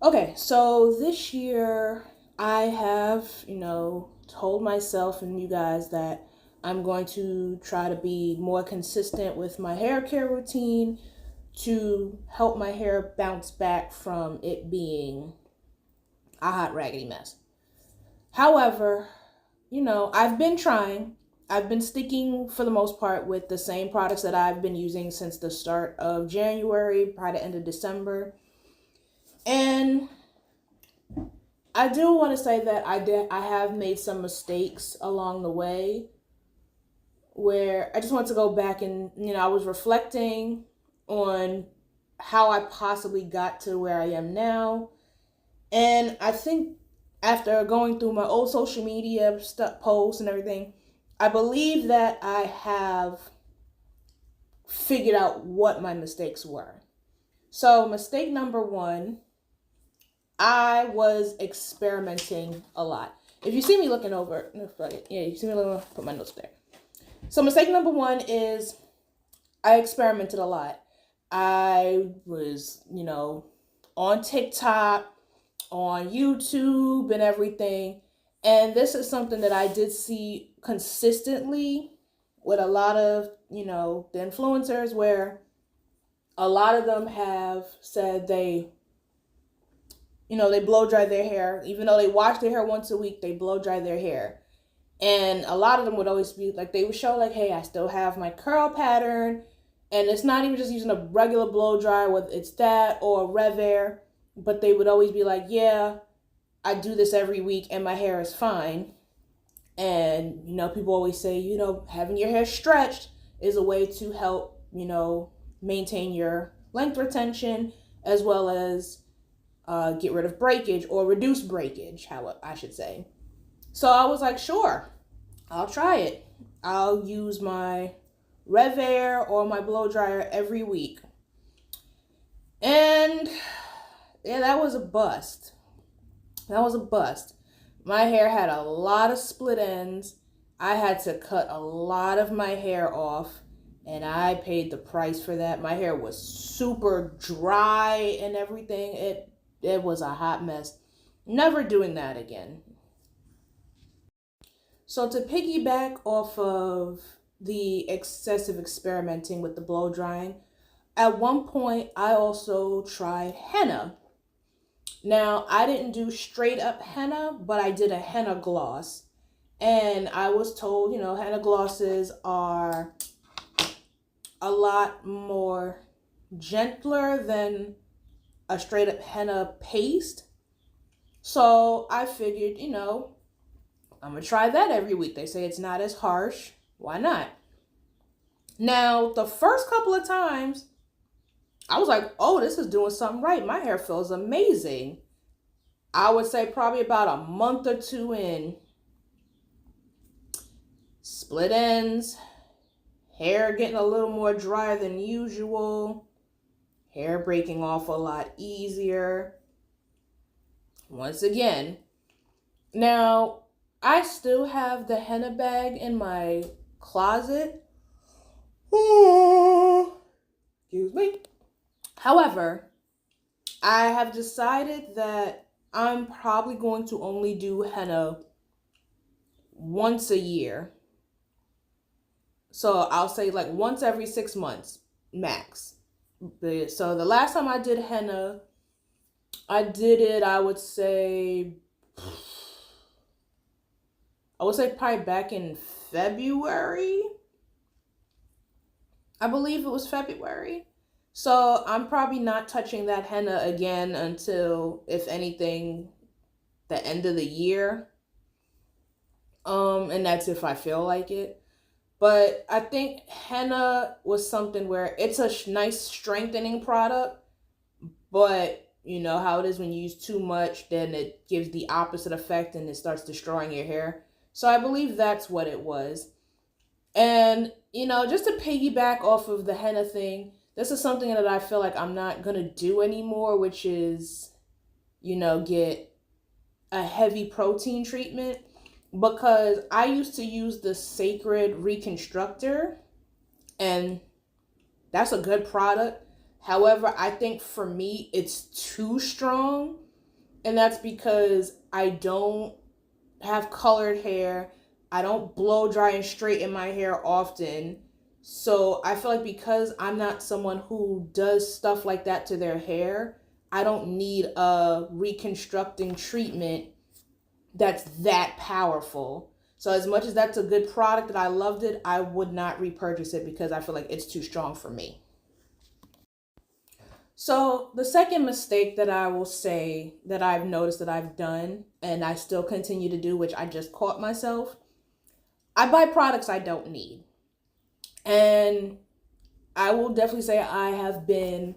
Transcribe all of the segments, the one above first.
Okay, so this year I have, told myself and you guys that I'm going to try to be more consistent with my hair care routine to help my hair bounce back from it being a hot, raggedy mess. However, I've been trying. I've been sticking for the most part with the same products that I've been using since the start of January, probably the end of December. And I do want to say that I have made some mistakes along the way where I just want to go back and I was reflecting on how I possibly got to where I am now. And I think after going through my old social media stuff, posts and everything, I believe that I have figured out what my mistakes were. So, mistake number one, I was experimenting a lot. If you see me looking over, yeah, you see me looking, put my notes there. So, mistake number one is I experimented a lot. I was, on TikTok, on YouTube, and everything. And this is something that I did see consistently with a lot of, the influencers where a lot of them have said they blow dry their hair. Even though they wash their hair once a week, they blow dry their hair. And a lot of them would always be like, they would show like, hey, I still have my curl pattern. And it's not even just using a regular blow dry, whether it's that or Rev but they would always be like, yeah, I do this every week and my hair is fine. And, people always say, having your hair stretched is a way to help, maintain your length retention as well as get rid of breakage or reduce breakage, how I should say. So I was like, sure, I'll try it. I'll use my Rev or my blow dryer every week. And yeah, that was a bust. That was a bust. My hair had a lot of split ends. I had to cut a lot of my hair off, and I paid the price for that. My hair was super dry and everything. It was a hot mess. Never doing that again. So to piggyback off of the excessive experimenting with the blow drying, at one point I also tried henna. Now, I didn't do straight up henna, but I did a henna gloss. And I was told, henna glosses are a lot more gentler than a straight up henna paste. So I figured, I'm going to try that every week. They say it's not as harsh. Why not? Now, the first couple of times, I was like, oh, this is doing something right. My hair feels amazing. I would say probably about a month or two in, split ends, hair getting a little more dry than usual, hair breaking off a lot easier. Once again, now I still have the henna bag in my closet. Excuse me. However, I have decided that I'm probably going to only do henna once a year. So I'll say like once every 6 months max. So the last time I did henna, I did it, I would say probably back in February. I believe it was February. So I'm probably not touching that henna again until, if anything, the end of the year. And that's if I feel like it. But I think henna was something where it's a nice strengthening product, but you know how it is when you use too much, then it gives the opposite effect and it starts destroying your hair. So I believe that's what it was. And, just to piggyback off of the henna thing, this is something that I feel like I'm not going to do anymore, which is, get a heavy protein treatment because I used to use the Sacred Reconstructor, and that's a good product. However, I think for me, it's too strong. And that's because I don't have colored hair. I don't blow dry and straighten my hair often. So I feel like because I'm not someone who does stuff like that to their hair, I don't need a reconstructing treatment that's that powerful. So as much as that's a good product that I loved it, I would not repurchase it because I feel like it's too strong for me. So the second mistake that I will say that I've noticed that I've done and I still continue to do, which I just caught myself, I buy products I don't need. And I will definitely say I have been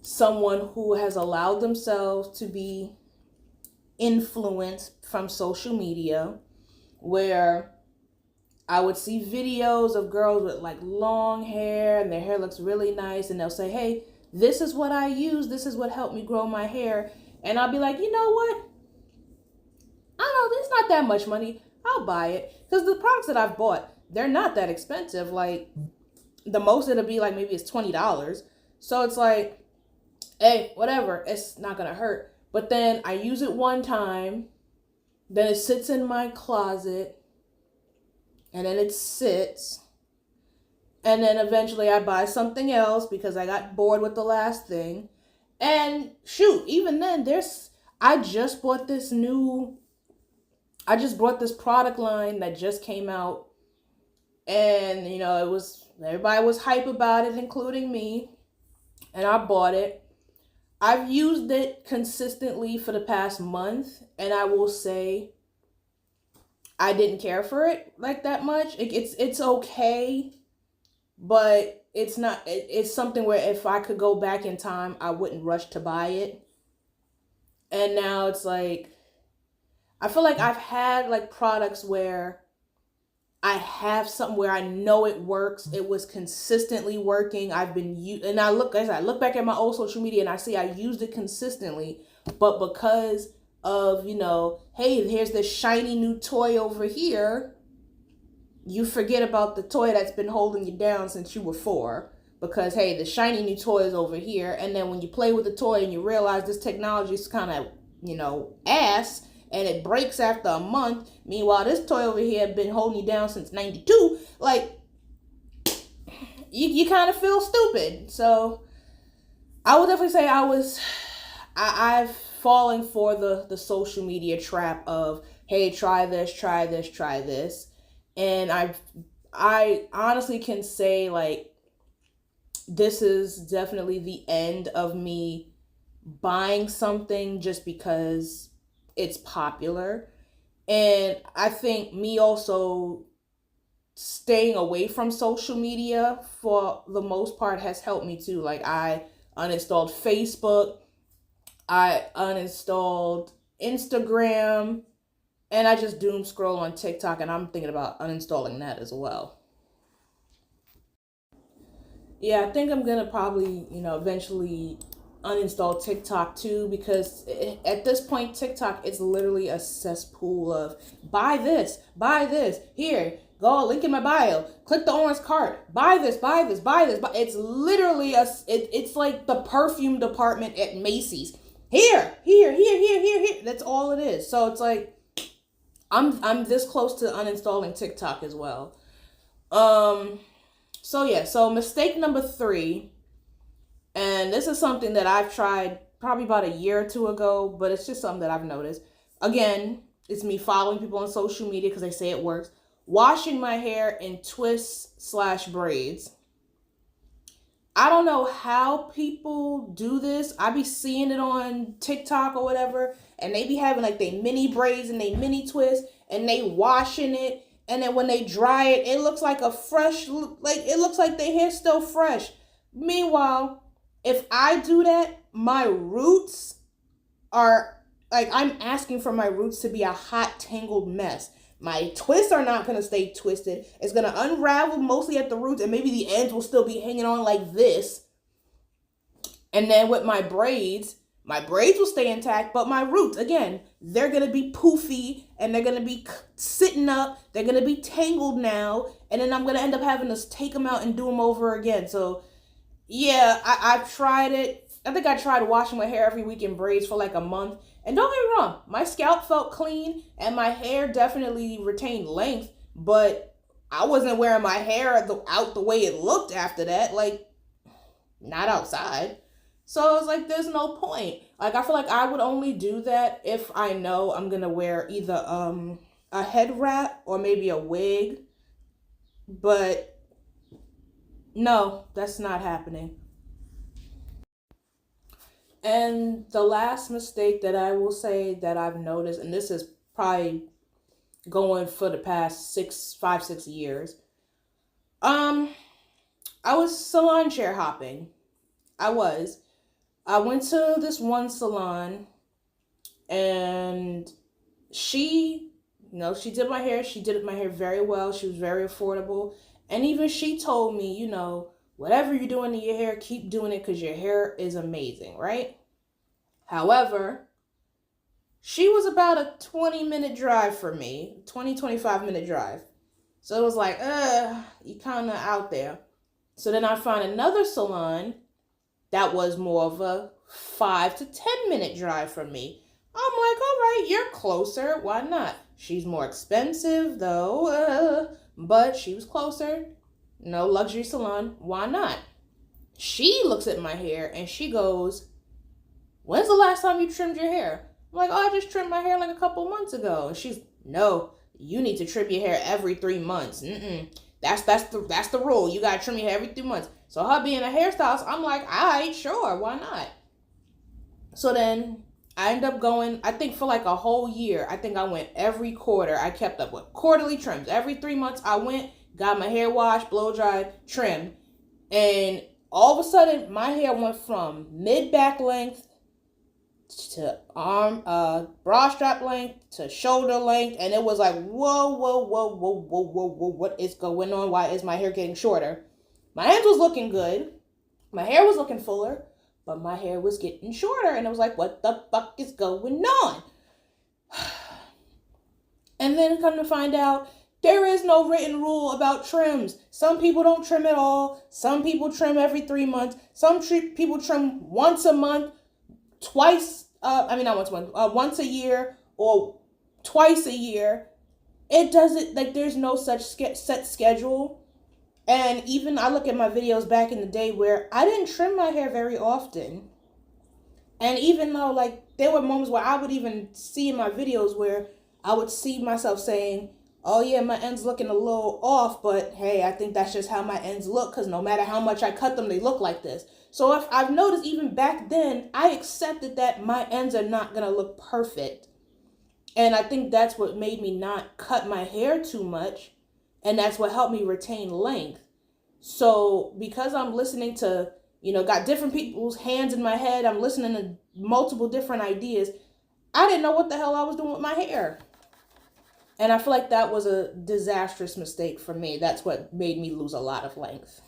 someone who has allowed themselves to be influenced from social media, where I would see videos of girls with like long hair and their hair looks really nice, and they'll say, hey, this is what I use, this is what helped me grow my hair. And I'll be like, you know what? I don't know, it's not that much money. I'll buy it. Because the products that I've bought, they're not that expensive. Like, the most it'll be like maybe it's $20. So it's like, hey, whatever, it's not gonna hurt. But then I use it one time, then it sits in my closet, and then it sits, and then eventually I buy something else because I got bored with the last thing. And shoot, even then I just bought this product line that just came out, and everybody was hype about it, including me, and I bought it. I've used it consistently for the past month, and I will say I didn't care for it like that much. It's okay, but it's not. It's something where if I could go back in time, I wouldn't rush to buy it. And now it's like I feel like I've had like products where I have something where I know it works. It was consistently working. And I look back at my old social media and I see I used it consistently, but because of, hey, here's this shiny new toy over here, you forget about the toy that's been holding you down since you were 4. Because, hey, the shiny new toy is over here. And then when you play with the toy and you realize this technology is kind of, ass, and it breaks after a month. Meanwhile, this toy over here had been holding you down since 92. Like, you kind of feel stupid. So I would definitely say I've fallen for the social media trap of, hey, try this, try this, try this. And I honestly can say, like, this is definitely the end of me buying something just because it's popular. And I think me also staying away from social media for the most part has helped me too. Like, I uninstalled Facebook, I uninstalled Instagram, and I just doom scroll on TikTok, and I'm thinking about uninstalling that as well. Yeah, I think I'm gonna probably, eventually uninstall TikTok too, because at this point TikTok is literally a cesspool of buy this, here, go link in my bio, click the orange cart, buy this, buy this, buy this. But it's literally it's like the perfume department at Macy's. Here. That's all it is. So it's like I'm this close to uninstalling TikTok as well. So mistake number 3, and this is something that I've tried probably about a year or 2 ago, but it's just something that I've noticed. Again, it's me following people on social media because they say it works. Washing my hair in twists/braids. I don't know how people do this. I be seeing it on TikTok or whatever, and they be having like they mini braids and they mini twists, and they washing it, and then when they dry it, it looks like it looks like their hair's still fresh. Meanwhile, if I do that, my roots are like, I'm asking for my roots to be a hot, tangled mess. My twists are not going to stay twisted. It's going to unravel mostly at the roots, and maybe the ends will still be hanging on like this. And then with my braids will stay intact, but my roots, again, they're going to be poofy, and they're going to be sitting up. They're going to be tangled now, and then I'm going to end up having to take them out and do them over again. So yeah, I've tried it. I think I tried washing my hair every week in braids for like a month. And don't get me wrong, my scalp felt clean and my hair definitely retained length, but I wasn't wearing my hair out the way it looked after that. Like, not outside. So it's like, there's no point. Like, I feel like I would only do that if I know I'm gonna wear either a head wrap or maybe a wig. But no, that's not happening. And the last mistake that I will say that I've noticed, and this is probably going for the past 6 years. I was salon chair hopping. I was. I went to this one salon and she, she did my hair. She did my hair very well. She was very affordable. And even she told me, whatever you're doing to your hair, keep doing it because your hair is amazing, right? However, she was about a 20-minute drive for me, 25-minute drive. So it was like, you kind of out there. So then I found another salon that was more of a 5 to 10-minute drive from me. I'm like, all right, you're closer. Why not? She's more expensive though, but she was closer. No luxury salon. Why not? She looks at my hair and she goes, when's the last time you trimmed your hair? I'm like, oh, I just trimmed my hair like a couple months ago. And she's, no, you need to trim your hair every 3 months. That's the rule. You gotta trim your hair every 3 months. So her being a hairstylist, I'm like, all right, sure, why not? So then I end up going, I think for like a whole year, I think I went every quarter. I kept up with quarterly trims. Every 3 months I went, got my hair washed, blow dried, trimmed. And all of a sudden my hair went from mid-back length to arm, bra strap length to shoulder length. And it was like, whoa, what is going on? Why is my hair getting shorter? My hands was looking good. My hair was looking fuller, but my hair was getting shorter. And it was like, what the fuck is going on? And then come to find out, there is no written rule about trims. Some people don't trim at all. Some people trim every 3 months. Some people trim once a month, once a year or twice a year. It doesn't, like, there's no such set schedule. And even I look at my videos back in the day where I didn't trim my hair very often. And even though, like, there were moments where I would even see in my videos where I would see myself saying, oh yeah, my ends looking a little off, but hey, I think that's just how my ends look because no matter how much I cut them, they look like this. So if I've noticed even back then, I accepted that my ends are not going to look perfect. And I think that's what made me not cut my hair too much. And that's what helped me retain length. So because I'm listening to, got different people's hands in my head, I'm listening to multiple different ideas, I didn't know what the hell I was doing with my hair. And I feel like that was a disastrous mistake for me. That's what made me lose a lot of length.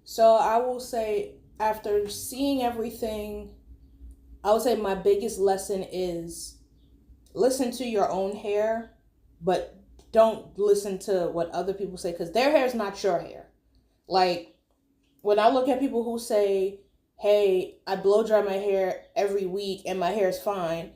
So I will say, after seeing everything, I would say my biggest lesson is listen to your own hair, but don't listen to what other people say because their hair is not your hair. Like, when I look at people who say, hey, I blow dry my hair every week and my hair is fine,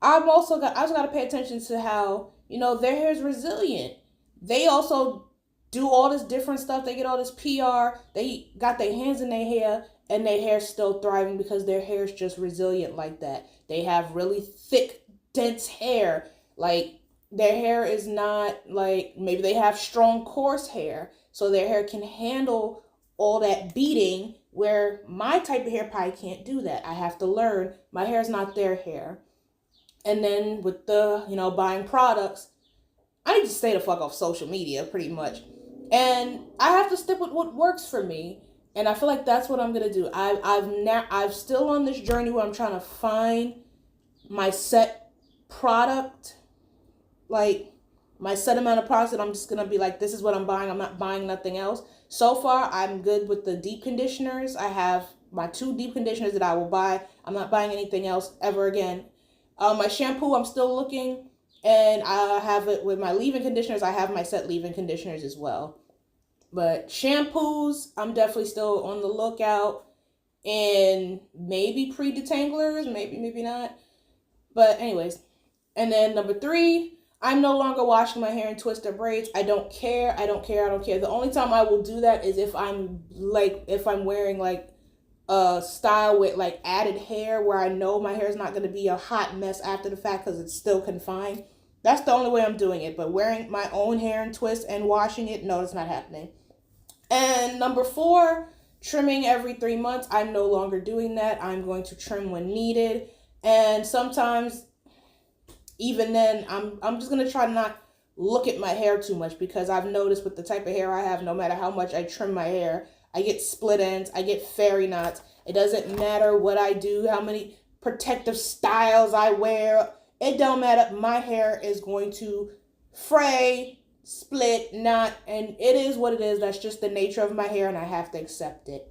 I also got to pay attention to how, their hair is resilient. They also do all this different stuff. They get all this PR. They got their hands in their hair and their hair's still thriving because their hair is just resilient like that. They have really thick, dense hair. Like, their hair is not like, maybe they have strong, coarse hair. So their hair can handle all that beating where my type of hair probably can't do that. I have to learn. My hair is not their hair. And then with the, buying products, I need to stay the fuck off social media pretty much. And I have to stick with what works for me. And I feel like that's what I'm going to do. I've still on this journey where I'm trying to find my set product, like my set amount of products that I'm just going to be like, this is what I'm buying. I'm not buying nothing else. So far, I'm good with the deep conditioners. I have my 2 deep conditioners that I will buy. I'm not buying anything else ever again. My shampoo, I'm still looking. And I have it with my leave-in conditioners. I have my set leave-in conditioners as well. But shampoos, I'm definitely still on the lookout. and maybe pre-detanglers, maybe not. But anyways, and then number 3, I'm no longer washing my hair in twisted braids. I don't care. The only time I will do that is if I'm wearing like a style with like added hair where I know my hair is not going to be a hot mess after the fact because it's still confined. That's the only way I'm doing it. But wearing my own hair in twists and washing it, no, it's not happening. And number 4, trimming every 3 months. I'm no longer doing that. I'm going to trim when needed. And sometimes, even then, I'm just going to try to not look at my hair too much, because I've noticed with the type of hair I have, no matter how much I trim my hair, I get split ends, I get fairy knots. It doesn't matter what I do, how many protective styles I wear. It don't matter. My hair is going to fray, split, knot, and it is what it is. That's just the nature of my hair, and I have to accept it.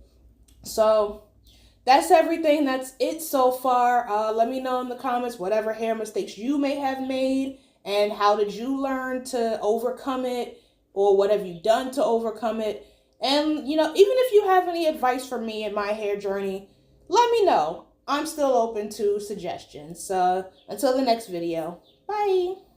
So that's everything. That's it so far. Let me know in the comments whatever hair mistakes you may have made, and how did you learn to overcome it, or what have you done to overcome it. And, you know, even if you have any advice for me in my hair journey, let me know. I'm still open to suggestions. So until the next video, bye.